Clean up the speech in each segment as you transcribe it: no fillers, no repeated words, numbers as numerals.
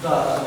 Да,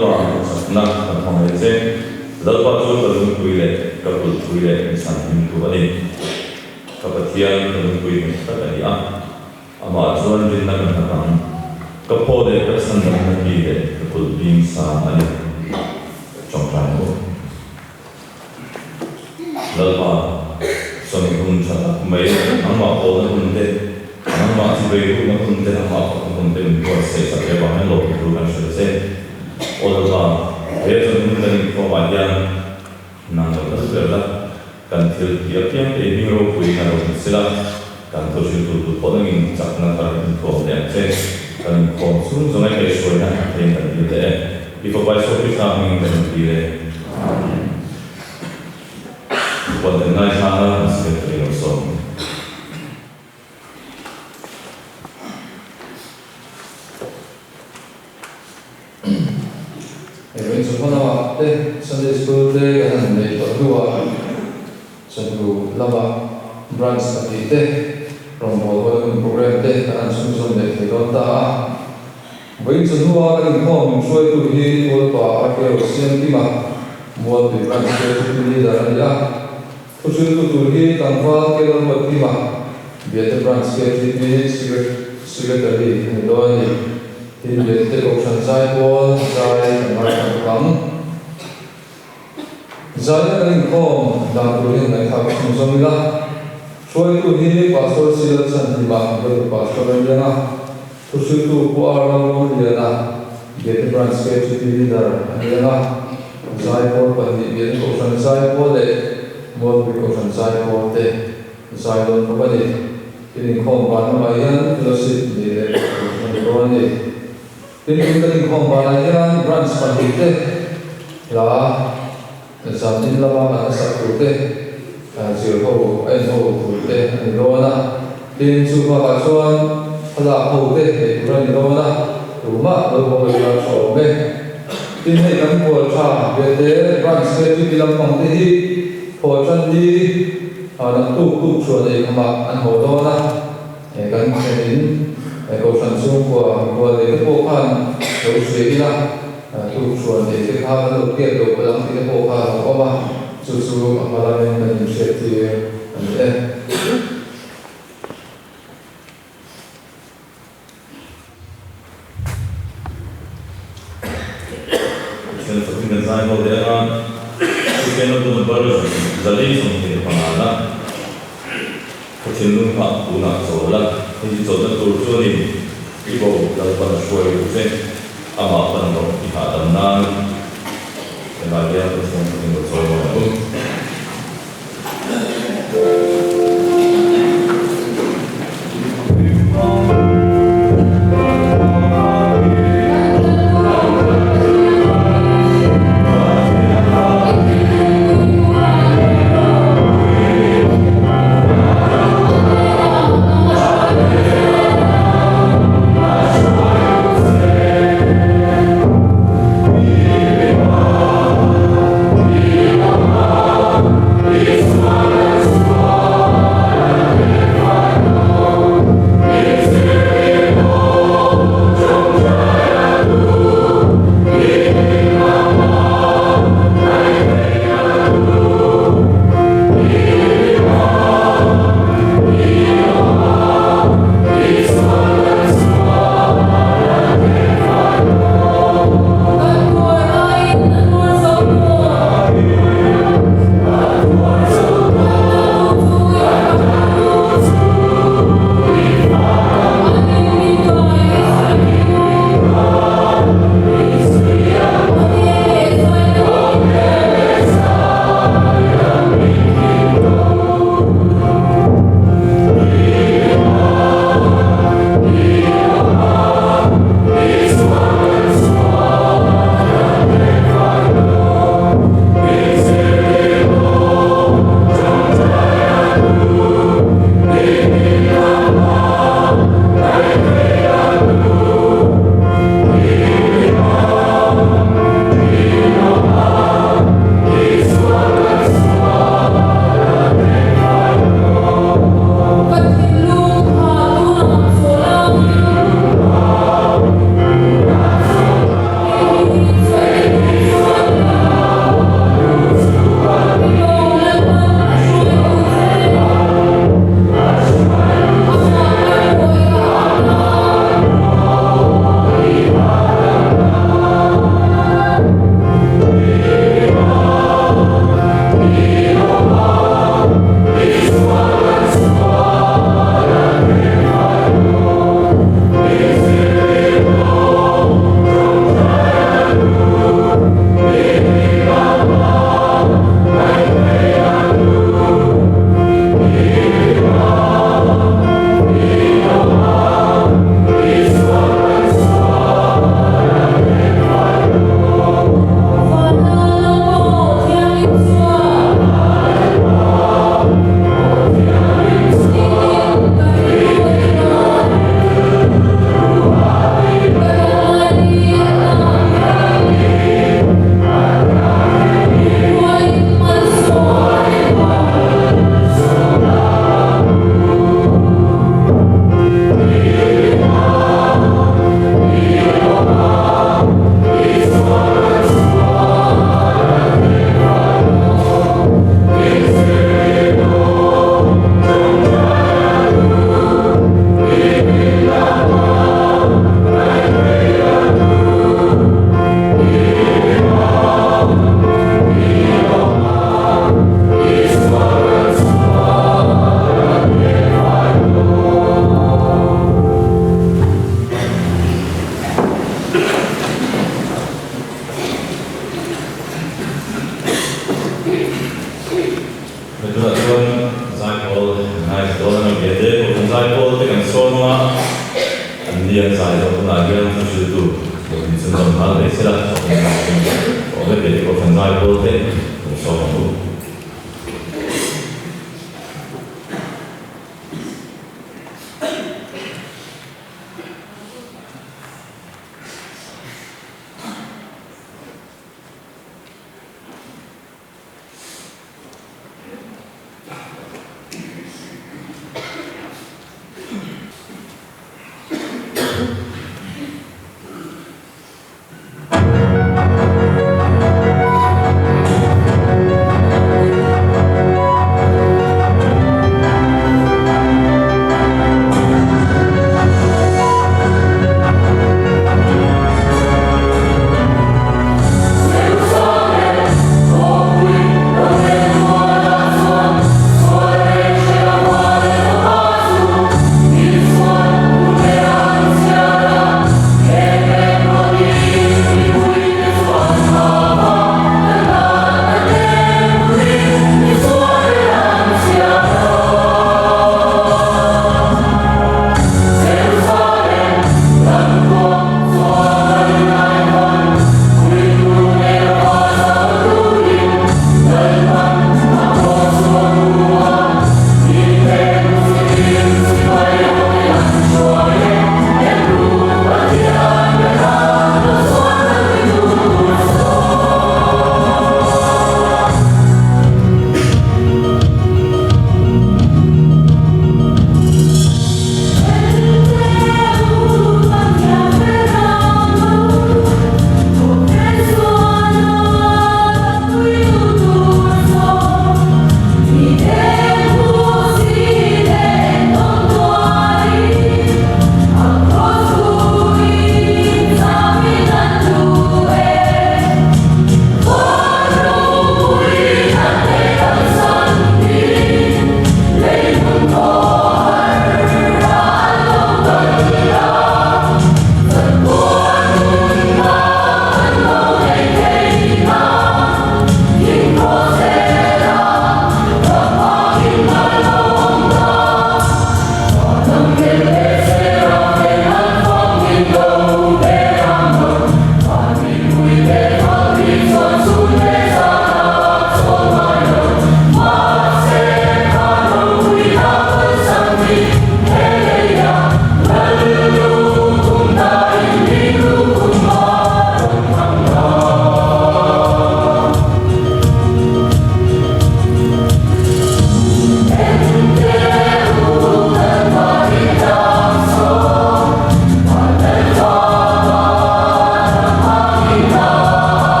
pa na thong le che dal pa chu ka dun pui le ka pul pui le san him tu ani ka pathian ka dun pui ni ta ani a ama chuan rin na kan ta ka po le ka san na pi le ka pul pin sa ani chong trai mo dal pa son hun cha mai ang ma po na hun de ang ma si bei hun na hun de ang ma po hun de ko se sa ke ba na lo tu kan se Oda ba, he son hun na rin ko ma yan nang nagkaswela kan til tiap-tiap e miro pui na rin sila kan to siya tutu po nang yung tsak na karin ko yan che kan ko sunod sa ngay kay suwa na kain kan dito ipapay so kita ang kan dito wala na sana mas kaya rin so so panawa te Sunday school te kanan le patua satu lama branch ati te promo program te kanan sum le te donta Vậy cho nó cái không xoay từ khi tôi tỏa cái xem tí mà mua từ branch te đi ra đây tôi xin từ khi tăng qua cái đó một tí mà biết cái branch te đi secretary này đó thì biết cái option sai qua sai mà lắm Zai na rin ko datuhin na ikakasong sa mila. So ito hindi pastor sila sa diba? Ito pastor rin na. Tuso ito po araw mo niya na. Get branch sketch ito leader. Ano na? Zai po pati. Get ko sa Zai po de. Mo ko sa Zai po de. Zai doon po pati. Piling ko paano mayan. Philosophy de. Ano ni? Piling ko paano yan. Branch pati de. La. Sambil lama mana sakute, siapa anh kute anh lona, tin suka kasuan, hala kute kurang lona, rumah lo boleh sobe, tin ni kan polcha, bete branch ke bilang pangtihi, polchan di, anak tu suara kama an hodona, kan senin, kau sansung kuah le pokan, kau sekilah. Tu suan de ke kha lo ke lo palang ti ko kha ko ba su amala men na ni se ti ane sen sa tin zai ko de na su ke no tu bar zali sum ke pa na ko chen lu pa tu na so la ni so da tu so ni ibo da pa na shoi ku se ama pan no iha dan nan dan dia terus mengikuti soal itu We Medyo tuan zai pol ngai tuan ang gede ko zai pol te kan so ma andian zai do na gen tu su tu ko ni sun dom ha le sira ko le gede ko zai pol te so ma bu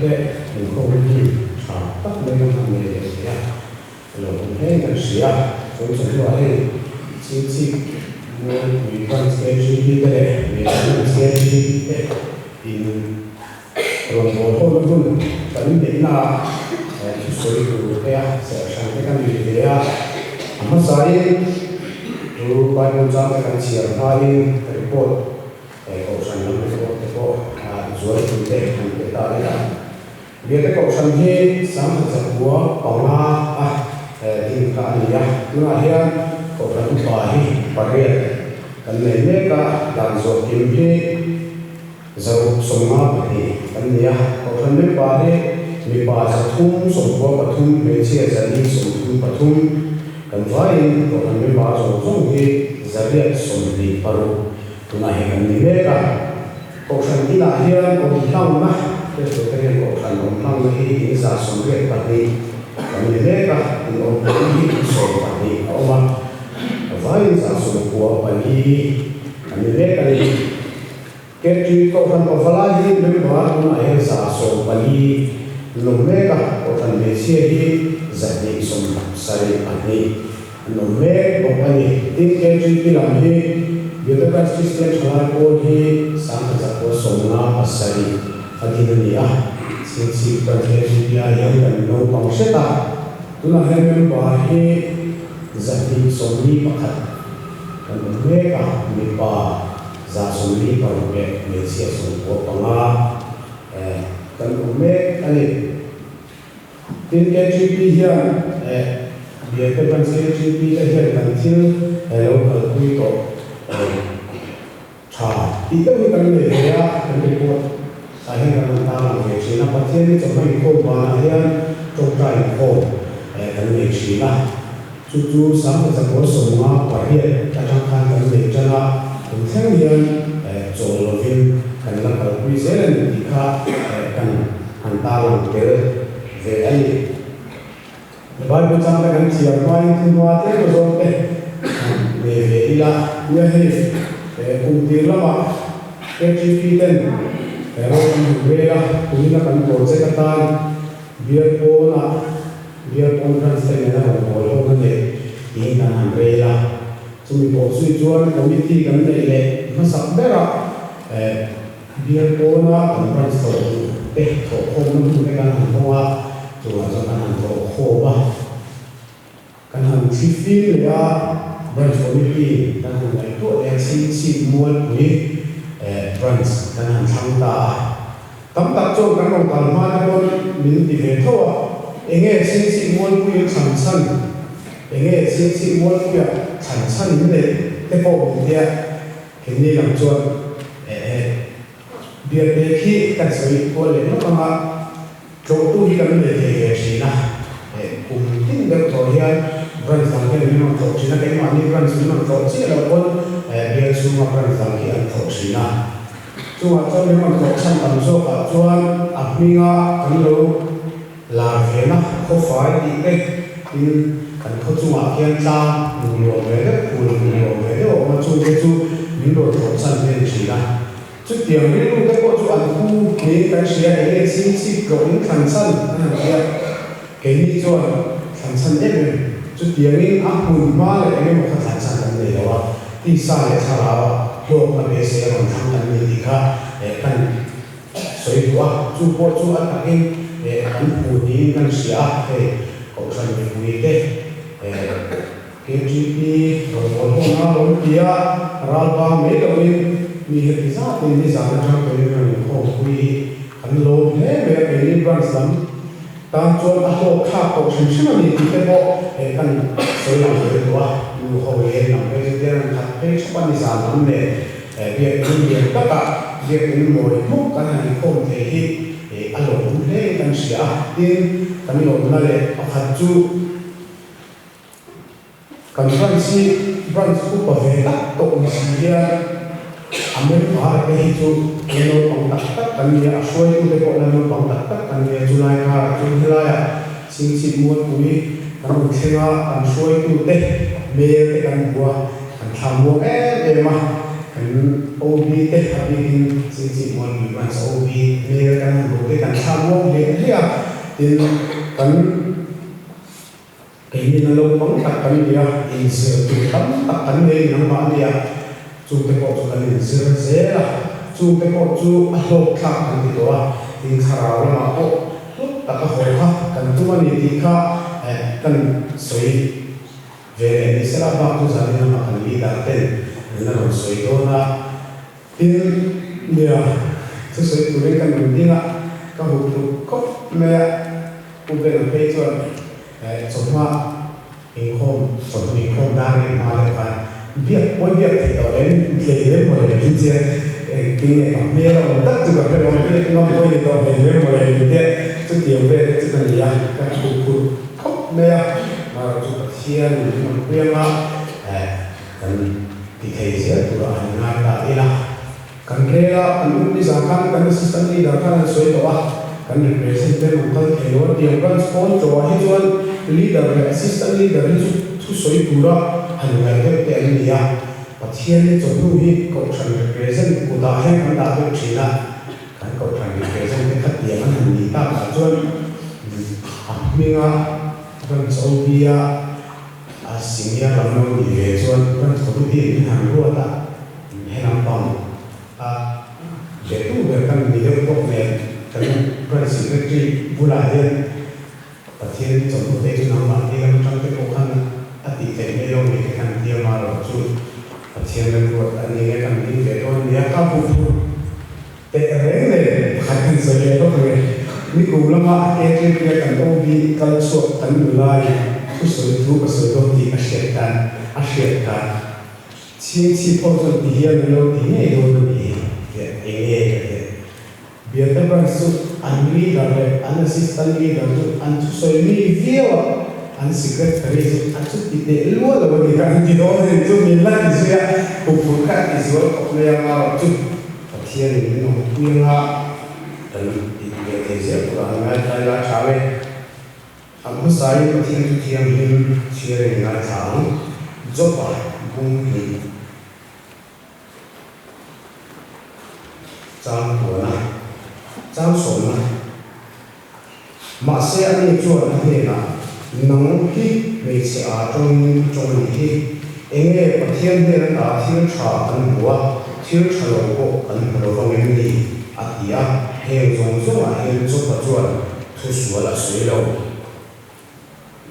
để mình không đi tắt lên hàng nghề để rồi cũng thấy là xía cũng chuẩn loại chính trị người ủy ban sẽ đi để người ta sẽ đi để rồi một hôm luôn tận đến là số của cái sẽ sang cái căn gì thế mà sai rồi bao nhiêu trăm cái căn chia hai cái cột cột sang năm cái cột rồi chúng ta làm cái ta là việc cái cột sang hết sáng sớm của ông tin cả nhà nhưng mà hiện cột sang bài riêng cái này cái làm rồi tìm hết dầu sông ngã thì cái này cột sang mấy bài mi ba sa thum som ko pathum me che zali som thum pathum kan vai ko kan mi ba so so hi zaria som li paru tuna he kan ni me ka ko san ti na hian ko thang na ke so ke ko san ko thang hi in sa som ke pa ni kan ni me ka in on hi so pa ni o ma vai sa so ko pa ni kan ni me ka ni ke ti ko san ko fala hi me ba tuna he sa so pa ni lomé ka otan mesia hi zani som sari ani lomé opani tin ke ji pilam hi yoga system chala ko hi sang sa ko somna asari adinani a sinsi ka ke ji ya yang kan no pang seta tuna hem ba hi zani somni pakhat kan lomé ka mi pa za somni pa ro mesia som ko panga kan lomé ani tin ke GP hian bia ke ban se GP a hian kan thil local pui to tha ti te ni kan le ya kan le ko sa hian kan ta la ke china pathian ni chomai ko ba hian to tai ko kan le china chu chu sam sa ko so ma pa hian ta chang khan kan le chana kun thang hian zo lo vin kan la kal pui se len ti kha kan han ta la ke về đây bài bữa sáng là chỉ ở ngoài thì ngoài thế rồi về đi là như thế cùng tiền lắm mà cái chi phí tên rồi về là cũng là cần cổ sẽ cắt tan việc con cần sẽ là cổ lâu hơn đấy thì là hàng về là chúng mình cổ suy chuan committee cần này là nó sắp bé rồi việc con là cần sẽ để thổ không nó cái hàng hoa rồi cho các hàng thổ khô ba các hàng chi phí là branch committee các hàng này tôi đang xin mua với branch các hàng tham gia tấm tập cho các công tác mà nó mình đi về thôi anh nghe xin mua với sản xuất anh nghe xin mua với sản xuất những cái bộ phận kia cái này làm cho việc để khi các sự cố lên nó mà chỗ tu hi kan le the china cùng tin được thôi hian branch sang ke ni no to china ke ma ni branch ni no to chi la kon bia chu ma branch sang ke an to china chu wa to ni no to chan tam so ka chuan a minga kan lo la ve na ko fai ti ke tin kan ko chu ma kian ta ni lo ve de ku ni lo ve de o ma chu ke chu ni lo to chan ke china chút tiền biết luôn cái bộ chú ăn khu cái xe ấy xin cũng thành sân cái gì cho thành sân nhất rồi chút tiền ấy áp hùn ba lại cái một thành sân làm gì đó thì sao lại sao đó bộ mà cái xe còn thằng làm gì thì khác để cần suy đoán chú bộ chú ăn cái để ăn hùn đi cần xe để cũng cần phải quý đấy cái GP rồi một hôm nào hôm kia ra ba mấy cáiมีเหตุการณ์เป็นที่สามารถเป็นเรื่องของคุยอันโลภแท้แบบนี้บางสัมตามจนอาโหข้าตกชิมชิมนี่ที่เป็นบอกกันสวยงามเลยว่าอยู่เขาเองนำไปเรื่องขัดเพชรปันนิสานนั้นเนี่ยเบียดเบียดก็กะเบียดเป็นมวยมุกกันให้คนเที่อารมณ์เล่กันเสียดินกันหลงนั่นแหละขัดจูกันฟังซีบางสุภาพเวลาตกมีเสียAmin bahar itu kalau pangkat kan dia asal itu dekat dalam pangkat kan dia julai julai sing muat kuni kan usia kan asal itu deh mer kan buah kan tamu mah kan OB te habihin si mon mi man OB le kan ro te kan tha mo le ria tin kan cái như là lâu bóng tạc cắn bia in sửa tụ tắm tạc cắn bia nằm bám bia chú cái bộ chú cần in sửa dễ là chú cái bộ chú lột khắc cần thì đó in khảo là mà bộ lúc tạc cái hồi khắc cần tu anh đi khắc cần soi về đi sẽ là bao chú gia đình mà cần đi đặt tên là còn soi đó là tin bia chú soi tụ lên cần mình đi ngã các hộp tụ cốc mẹ cũng về làm bê cho chúng ta hình khom chúng ta hình khom đang lên mà lại phải việc mỗi việc thì ở đến để đến một cái kinh tế kinh nghiệm mà biết là tất cả các cái việc nó có gì đó để đến một cái kinh tế chút tiền về chút tiền gì các cụ khóc mẹ mà chúng ta chia những một quyền mà cần thì thầy sẽ tụi anh ngay là đi là cần cái là anh đi sang khăn cần assistant đi là khăn soi đó cần represent một cái cái đó tiền cần sponsor hay cho leader assistant leader thu soi tụi đó hành ngày cái tiền gì à và thiên lên trong lưu hi cậu thành represent của đại hay anh đã được chỉ là cái cậu thành represent cái khách tiền anh hành gì ta là cho mình cần sau khi sinh ra làm nông nghiệp về cho cần có đủ tiền đi hàng luôn ta hay làm bằng để tu về cần đi được công nghệ cần cần secretary vụ lại hiện và thiên trong một thế cho năm bạn đi làm trong cái khó khăn thì cái này đâu thì cái tiền mà rồi chú thiên lên ruột anh ấy cần đi về thôi nhớ các phụ để rèn lên khả năng xử lý tốt hơn mi cũng là mà cái cần đâu bị cần suốt cần lạiผู้สวยรู้ประเสริฐที่อาชีพการที่พอจะดีอย่างเราที่นี่โดนดีเบียดแต่สุดอันนี้เลยอันสิสตันนี้เลยอันทุสวยมีเดียวอันสิเกิดอะไรอันสุดที่เดือดร้อนเลยวันนี้การที่โดนจุดมีลักษณะผู้ฝึกการที่สวยออกเลยมาจุดเทียนนี่น้องเพื่อนละแต่ที่เกิดเหตุการณ์อะไรละชาวanh sai có thiên tu thiên linh chia ra ngày tháng giúp bạn bung hình trang của này trang số này mà sẽ anh ấy cho anh ấy là nông khi về sẽ trong khi anh ấy có thiên thế là thiên trả anh bùa thiên trả lỗ của anh bùa vào ngày đi à thì hiện giống giống là hiện giống là chuẩn thu số là suy đâu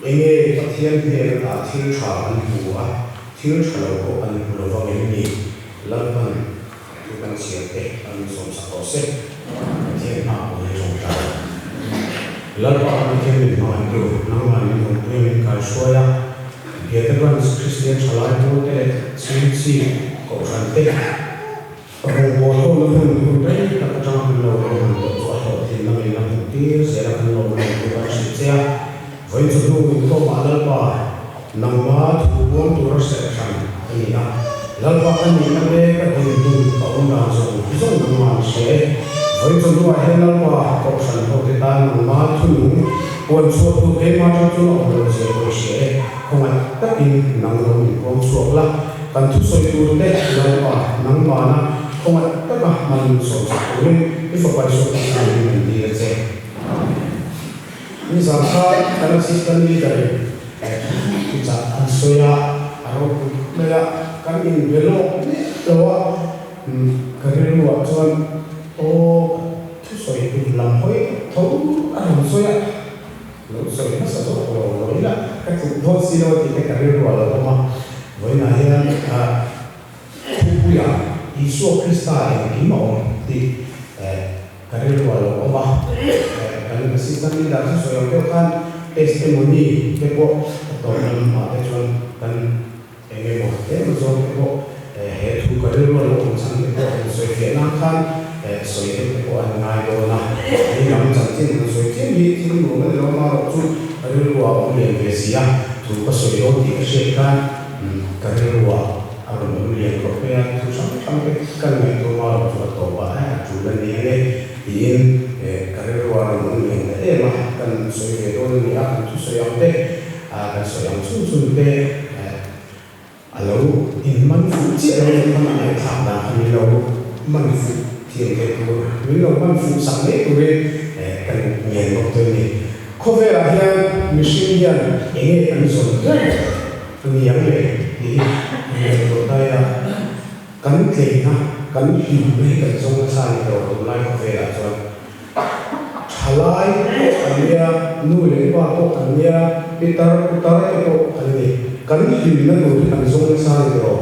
anh ấy có thiên thế là thiên trả anh bùa thiên trả lỗ của anh bùa vào ngày đi lần lần tôi đang chia sẻ anh sống sao có sẽ thiên nào của anh trong trái lần lần anh thiên mình nói được năm anh mình cũng mình cái số ya hiện tại anh Christian trả lại một cái suy có sản tế rồi bộ thôi là mình đấy là cái trong mình lâu rồi mình có họ thì là mình làm một tí sẽ là mình lâu rồi mình có sự xe với chúng tôi mình có mà lần ba năm ba thủ bốn thủ rất sẽ thành anh nhá lần ba anh nhìn năm đây các hình dung có ông nào dùng ví dụ năm ba sẽ với chúng tôi hay lần ba có sản phẩm thì ta năm ba thủ quân số thủ cái mà cho chúng nó được sẽ không ai tất nhiên năng lượng mình quân số là cần thu soi thủ đấy lần ba năm ba na không ai tất cả mình số thủ lên cái phần bài số này mình đi được sẽ như sao cái system đi đây kita ansoya aro mela kan in velo lo karir lo chuan o thu soi tu lam hoi tho an soya lo soi na sa to lo ila ka tu tho si lo ti ka karir lo lo ma voi na hian thu ya Isu Krista ki ma ti karir lo lo ma kan system ni da thu soi ko kan testimony ke po to ma te chuan kan enge mo te mo zo ke po he thu karir lo lo sang ke po soi ke na khan soi ke po an ngai do na ni nam chang chin soi ke mi tin lo na lo ma ro chu karir lo a le ve sia thu ka soi lo ti ka she kan karir lo a ro lo le ko pe thu sang ke kan me to ma ro chu to ba chu le ni le in karir lo a ro le e ma kan soi ke do ni a thu soi ang te kan soi ang chu chu te alo in man phụ chỉ là những con này thảm là mình lâu man phụ thiền cái của mình lâu man phụ sáng đấy của cái nhận một tôi này có vẻ là hiện mình sinh hiện những cái sống rất tôi nhớ về thì tôi đây là cắn kề ha cắn hiểu mấy cái giống sai rồi tôi lại có vẻ là cho halai anh ya nuôi lên qua cô anh ya pitar cái cô anh này cắn hiểu nó nuôi anh giống sai rồi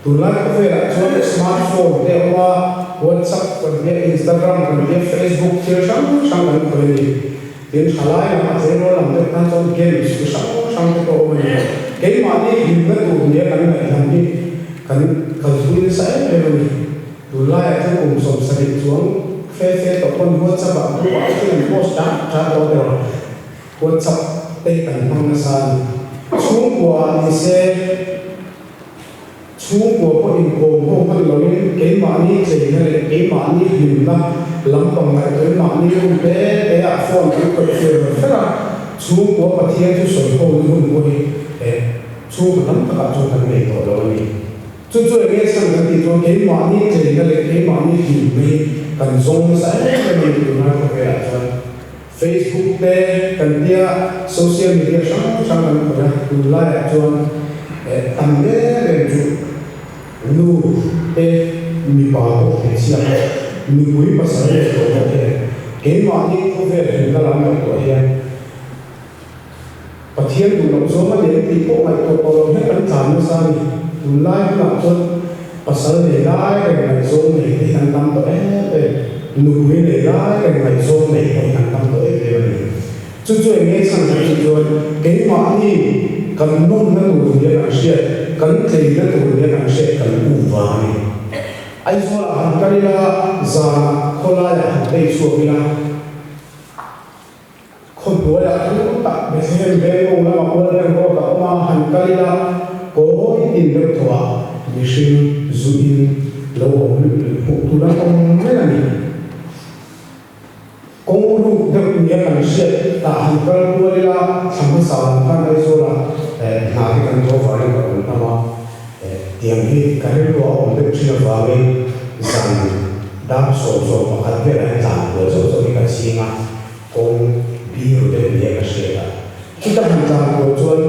tôi lại có vẻ là cho smartphone để qua WhatsApp còn để Instagram còn để Facebook chia sẻ sang cái này đến halai là mà sẽ làm được các trong game sang cái cô này cái mà đi hiểu nó nuôi để anh này làm đi kan kalsuin saya memang dulai itu kumsom sering juang fe topon WhatsApp aku itu post chat order WhatsApp kan pangnasan chungwa ni se chungwa ko info ko kan login ke mani chene ke mani himna lampang ngai ke mani umpe a phone ko fera chungwa pathian tu soi ko nun ko chung lam ta chung kan nei to lo ni chú nghe sang cái gì cho cái món này thì cái món này thì mình cần dùng sai cái mình cũng nói có vẻ là Facebook đây cần dia social media sang cần có là like cho tầm đấy chú nu để mi bảo cái gì à mi quý bà sai cái món này có vẻ là làm được của em và thiên cũng làm số mà để thì có phải có hết tất cả nó sao lai là cho pasal để lai cái ngày số này thì hàng năm tới nuôi để lai cái ngày số này thì hàng năm tới về này chú nghe sang cái rồi cái món gì cần nôn nó nuôi để làm gì cần thì nó nuôi để làm gì cần u vàng ai số là hàng cái là già khô la là đây số cái làคนตัวละทุกตัดไม่ใช่เป็นโง่แล้วมาคนละคนก็มาหันกันละก็อินเดียตัวมิชินซูอินโลหุตุระตรงไม่ละนี่กงรูเด็กเนี่ยกันเสียแต่หันกันตัวละสามสามกันได้โซละนาที่กันตัวฟ้าเนี่ยกันทำมาเตียงที่กันเรียกว่าองค์เด็กชินฟ้าเองสั่งดับโซ่โซ่มาคัดเป็นอะไรต่างๆโซ่โซ่ที่กันชิงอ่ะกงbiru dan dia kesehatan. Kita bicara bocor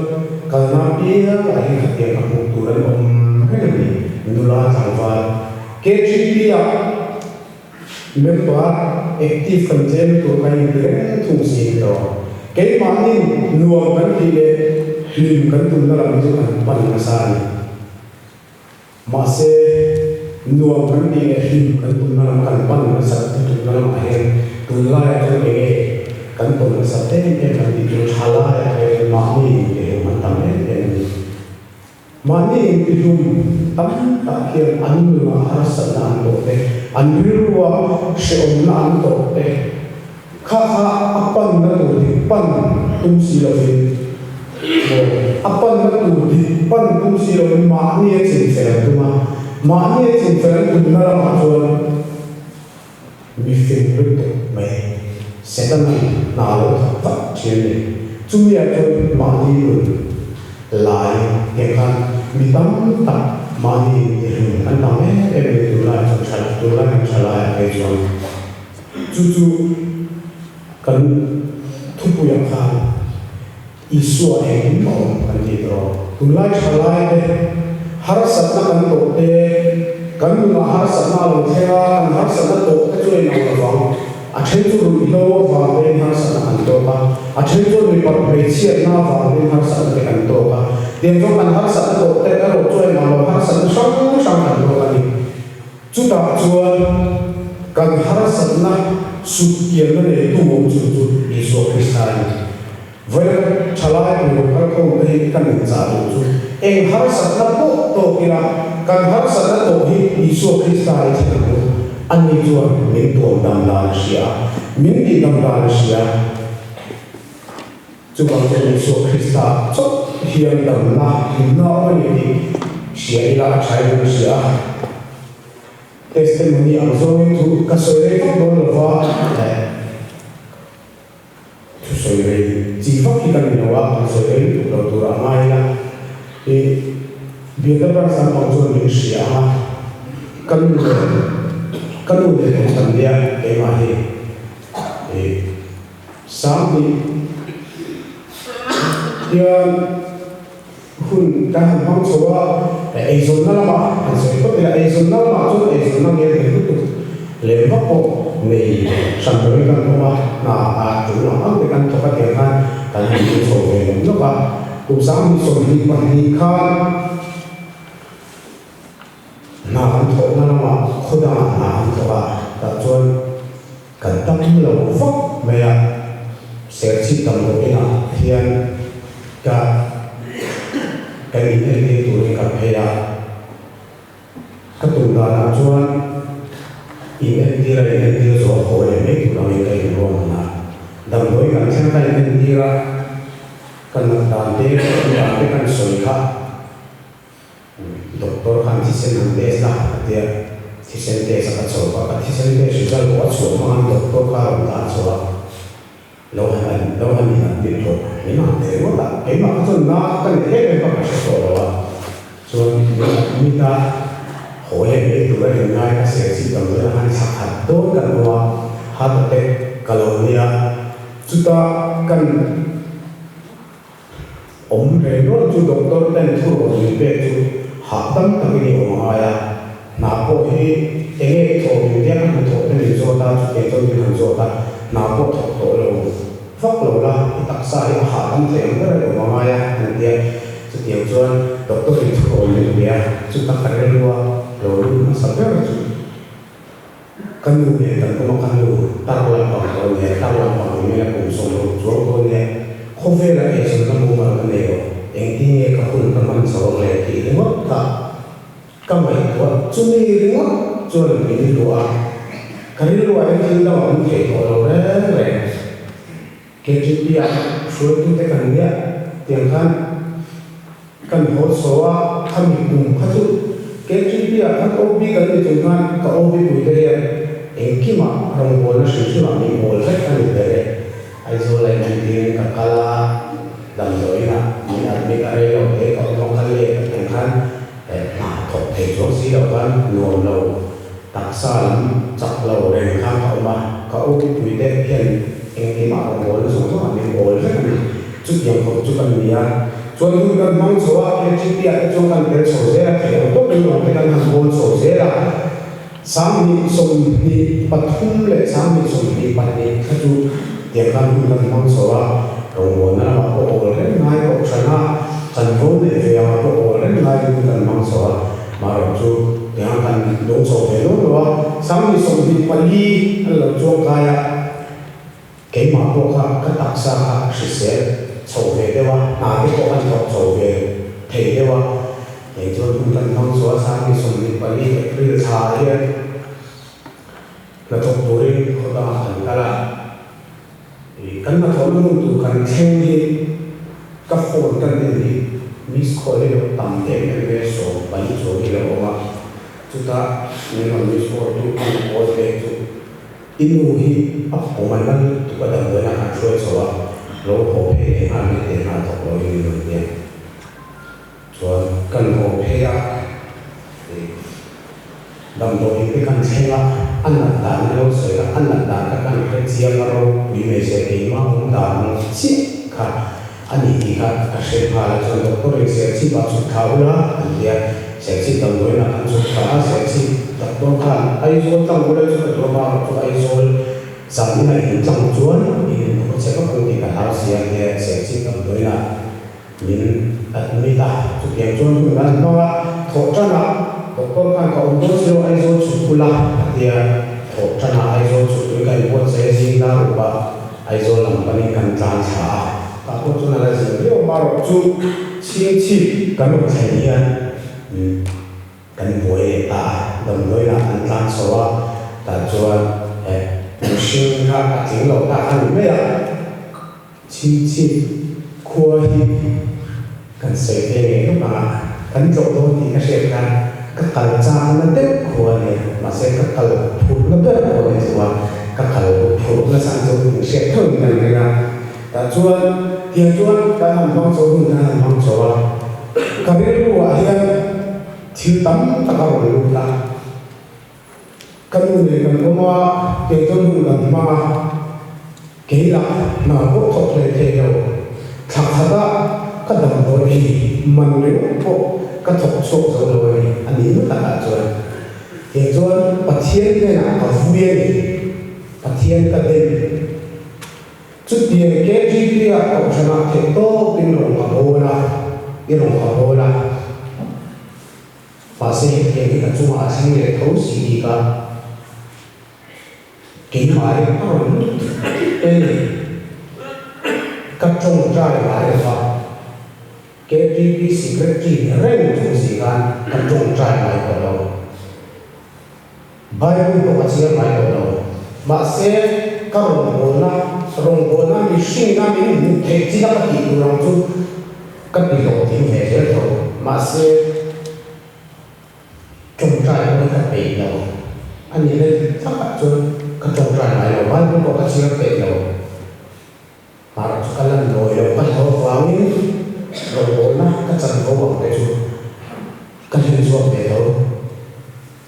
karena dia lahir dia kebutuhan ini menular tanpa KGP ya membuat aktif kerja untuk kaya keren fungsi itu. Kaya mana nuangkan dia limkan dalam itu kan panasan. Masih nuangkan dia limkan dalam kan panasan itu dalam akhir tular itu ini kan pun sate yang nanti jualan yang mani yang mantan yang mani itu tam akhir anu mahar sedang dote anu wa seorang dote kah apa nak di pan tumsi lagi apa nak di pan tumsi lagi mani yang cincin tu mani yang cincin tu nara macam bifin betul baik setan nalar tak ciri, cuma itu mani pun lain, kan mitam tak mani itu, antamnya itu lah yang salah itu, cucu kan tubuh yang kan isu yang mau kan itu, tulai salah itu harus kan dote, kan harus nalar kan harus dote tu yang nalar Achen tu ilo valen harus antoka, achen tu lipat besi na valen harus antoka. Dia tu kan harus antoka, kalau tu yang malu harus antoka ni. Sudah jual kan harus na sukian ni tu mau tu isu Kristen. Walaupun calai itu kalau kau kan menjadi tu, harus na tu kira kan harus na tu isu Kristen itu. Ani jual mintu dam Malaysia, minti dam Malaysia. Cuba jadi so Krista, so hian dam na ini sia ila cai Malaysia. Testimoni angzo itu kasore itu berlaku. Kasore jiwa kita minawak kasore itu berlaku ramai lah. Di vì tất cả sản phẩm cho mình xỉa cân đối để tầm địa để mà thì sáng đi giờ hun cái hàng phong số ấy dùng nó là mà sẽ có thể là ấy dùng nó mà chút ấy dùng nó nghe thì tiếp tục lấy vóc bộ này sản phẩm cái con mà chúng nó ăn cái con cho các tiền ăn cái gì số về nó và cũng sáng đi số đi bằng đi khăn ăn thổ nó là mà khôi đà ăn thổ ta chọn cần tâm lâu vóc về sẽ chỉ tầm một cái nào thiên cái ý nghĩa thì tụi gặp hay là các tụi đó là chọn ý nghĩa thì là ý nghĩa rồi hồi mấy tụi nó mình cái luôn là đồng đối với cái cái ý nghĩa là cần làm thế làm cái cần soi khác doctor kan thi sen test lah dia thi sen test akan coba kan thi sen test sudah buat semua doktor kan tak coba lawan ni nak dia tu memang dia tak memang tu nak kan dia memang tak coba so minta hồi về tụi nó hiện nay các sẽ chỉ cần là hai sạc hạt tốt cần qua hạt tệ caloria chúng ta cần ống về nó chú doctor tên thu rồi về chú hạt tâm tâm cái điều mà ya nào có cái thổ mình biết ăn thổ thì mình做ta cái tôi mình做ta nào có thổ rồi phát lộ là cái đặc sản cái hạt tâm thì nó là điều mà ya nên dia chú điều cho doctor mình thu rồi mình biết chúng ta phải luôn rồi nó sắp xếp rồi căn cứ về căn cứ căn cứ tăng làm bằng rồi nhé tăng làm bằng như là cùng sống rồi chúa tôi nhé không phải là cái sự năng mua mà cái này rồi anh tin nghe cácคุณcác bạn sống lại thì nó mất cả các bạn của chúng mình nó cho nên mình đi đùa cái đi đùa anh tin đâu anh thấy rồi đấy cái chuyện gì à suốt tu thế cần nhé tiền khăn cần hỗ trợ khăn cùng khăn chút cái chuyện gì à khăn ốp bị cái gì tiền khăn cái ốp bị bụi đây anh kia mà đồng hồ nó sử dụng là mình ngồi rất là nhiều đấy ai rồi lại mình đi cả kala đầm rồi là mình ăn biết ở đây rồi thế còn không ăn lệ tiền khăn thuộc thể số gì đâu kan nuông lâu đặc sản chặt lâu để khăn họ mà có ốp bị bụi đây hiện anh kia mà đồng hồ nó sử dụng là mình ngồi rất là chút tiền không chút cần gì à cho nên cần mong số cái chuyện gì à trong cần cái số thế là phải tốt hơn rồi cái cần hàng ngôn số thế là sáng đi sông đi bắt thum lệ sáng đi sông đi bắt đi các chú tiền khăn cần mong số đồng hồ nó là có ổ lên ngay có sana thành phố để về mà có ổ lên ngay cần mong số mà rồi chú tiền khăn đúng số thế luôn rồi sáng đi sông đi bắt đi là chuông cái cái mà có các đặc sản sự sẽ số về đấy wa cái có ăn học số về thầy đấy wa để cho chúng ta mong số sáng đi sông đi bắt đi cái thà đấy là thuộc tuổi họ ta thành cái là kan na thon lu tu kan theng hi ka phone kan ni miss call le tam te me so bani so ni lo ma chu ta ni ma miss call tu ko le tu inu hi a ko man man tu ka dam na ha choi so wa lo ho phe ha ni te na to lo ni lo ni so kan ho phe ya đầm đồi cái căn xe ăn lạt đạn lâu sợi là ăn lạt đạn các căn cái chiang lâu bị mẹ sẽ thấy mà không đạn xí cả anh ấy cả các xe phá là cho nó có thể sẽ chỉ bảo chút tháo ra anh ấy sẽ chỉ tầm với là ăn chút tháo sẽ chỉ tập trung khăn ai rồi tầm với cho cái đồ vào cho ai rồi sáng này hiện trong chuối thì nó sẽ có công ty cả tháo xe sẽ chỉ tầm với là những người ta chụp điện chuối người ta nó thổ chân là doktor kan ka umur silo ai zo chukula dia thổ chân là ai zo chukui cái buat sẽ gì na rupa ai zo làm cái kan tan cha ka ko chuna la gì điều mà rồi chu chi kan một thầy hiền kan buổi ta đồng đối là an tan so ta cho sinh ha tiếng lâu ta ăn mấy à chi khua hi kan sẽ về lúc mà kan chỗ thôi thì cái sẽ kan các kal cha na te khua ne mà sẽ các kal phut na te khua ne so các kal phut na sang so ni sẽ thong na na ta chuan tia chuan ka han mong so ni han mong so ka ri lu a hian thil tam taka ro lu ta kan ne kan oma ke ton lu kan ma ke la na ko thok le the lo thak thada ka dam do hi man le ko ka thok sok zo lo ni ani ma ta cho ke zon pathian ne na ka vuye ni pathian ka de chút tiền cái chi phí à cộng cho nó thì to bên rồng cả bô la và sẽ hiện cái cái trung hòa sinh để thấu xí đi cả kỹ hóa để nó rồi đây các trung trai lại là sao cái chi phí secret chi rèn trong gì cả các trung trai lại có đâu Bible có cái gì lại có đâu mà sẽ các rồng bô la mình sinh ra mình thể chỉ là cái gì rồng chú các điều đồ tiếng về thế thôi mà sẽ trồng trai nó các bể đâu anh nhìn lên tất cả cho các trồng trai này là bao nhiêu có các gì bể đâu mà cho các lần rồi đâu các thầu vàng như rồng bô la các chân có bằng để chú các hình ruột bể đâu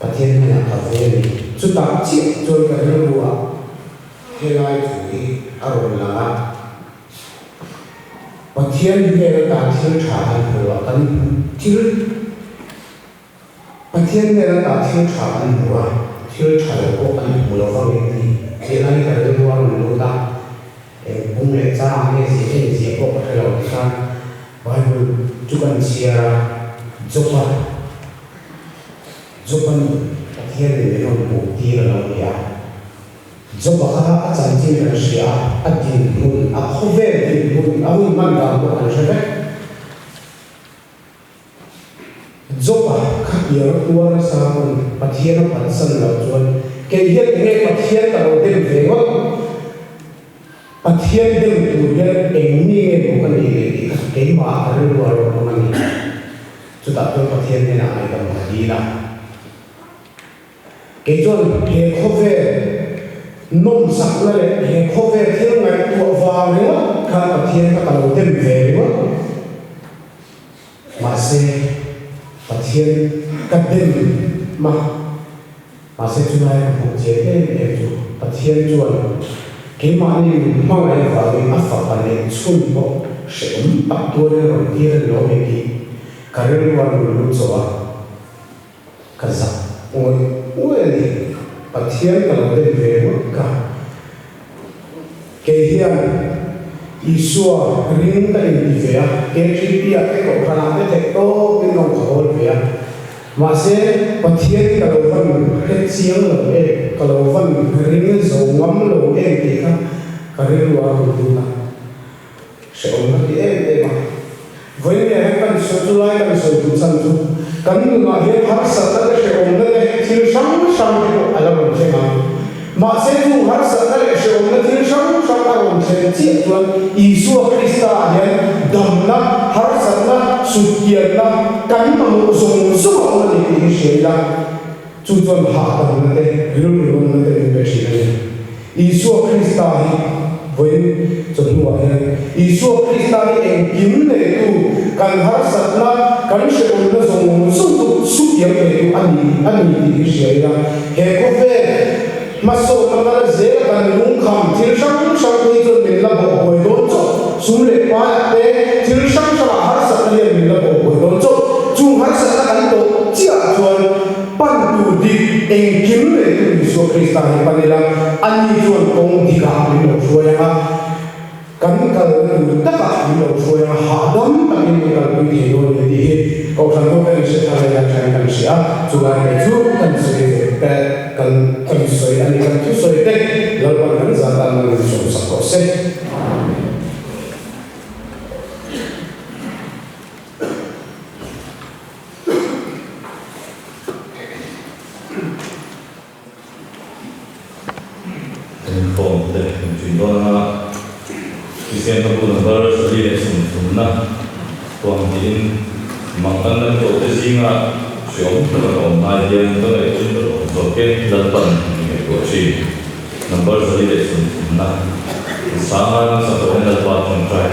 các thiên này là các về chú ta chỉ cho cái điều đó thế này thì arun là và thiên về là thiên trả anh hứa anh thiên và thiên về là thiên trả anh hứa thiên trả của anh hứa vào cái gì thế này cái điều đó là lúc ta bung lệ ra cái gì của cái đầu ta Bible chú cần chia Jopan thiên về nó một tí là nó gì do baka acan tin na sia adin mun a khove din mun a mun man da ko an shebe do ba khabiar tuar sa mun pathian pan san lo chuan ke hiat nge pathian ta ro dem ve go pathian dem tu ye eng ni nge ko kan ni ke ma a ru ro ko man ni chu ta to pathian ne na ai ka ma di na ke chuan ke khove nôm sắc lên hệ khó về thiên ngày tụ vào nữa cả thiên các cầu thêm về nữa mà sẽ thiên các đêm mà sẽ chúng ta cũng chế đến để chủ thiên chuẩn cái mà đi mang lại vào cái áp phạt này xuân bộ sẽ bắt tôi rồi kia lo về cái cái liên quan đến lúc đó cái gì ôi này thiên các cầu thêm về nữa cả cái hiện Isua ring cái gì vậy cái chi tiết cái cổ khả năng cái to cái nông khẩu vậy mà sẽ bắt thiên cái đầu phân cái xiềng rồi cái đầu phân ring dầu ngắm rồi cái gì cả cái ring vào rồi là sẽ ổn cái em mà với cái cái số lại cái số chúng sanh chúng cái mà hiện hấp dẫn cái sẽ ổn cái thiếu sáng cái là một cái mà sẽ thu hấp dẫn cái sẽ ổn cái thiếu sáng cái ổn sẽ chia cho Isua Krista hiện đầm nát hấp dẫn nát sụt kiệt nát cái mà một dùng số ông là gì sẽ là chú trọng hạ tầng này luôn luôn này về sự này Isua Krista với chuẩn hóa hiện Isua Krista em kiếm này tu cần hấp dẫn nát cần sẽ ổn cái dùng số sụt kiệt này tu anh gì sẽ là hệ có về mà số nó là dễ cần lúng khăm thiếu sáng cái cho mình là bộ hồi đốn chỗ xuống lệ quá để thiếu sáng cho là hát sẵn liền mình là bộ hồi đốn chỗ chung hát sẵn là cái tổ chia chuồn ban đủ đi em kiếm để tu Isua Krista hay ban là anh chuồn công đi cả mình đầu xuôi ha cắn cờ tất cả mình đầu xuôi hạ đấm tại mình cần bị thiệt rồi thì cầu thần công cái sẽ thay ra thành cần sẽ chủ là cái giúp cần sẽ cần soi anh cần chút soi tết lâu lâu hắn gia tăng lên số sắc có sẽ Inform the Jindona Christian Community Service để sum na toàn tin mang ăn đồ tế sinh à sống là còn mai tiền tôi lại chúng tôi tổ kết lần tận ngày của chị number Service để sum na sáng mai nó sẽ có lần tận trong trai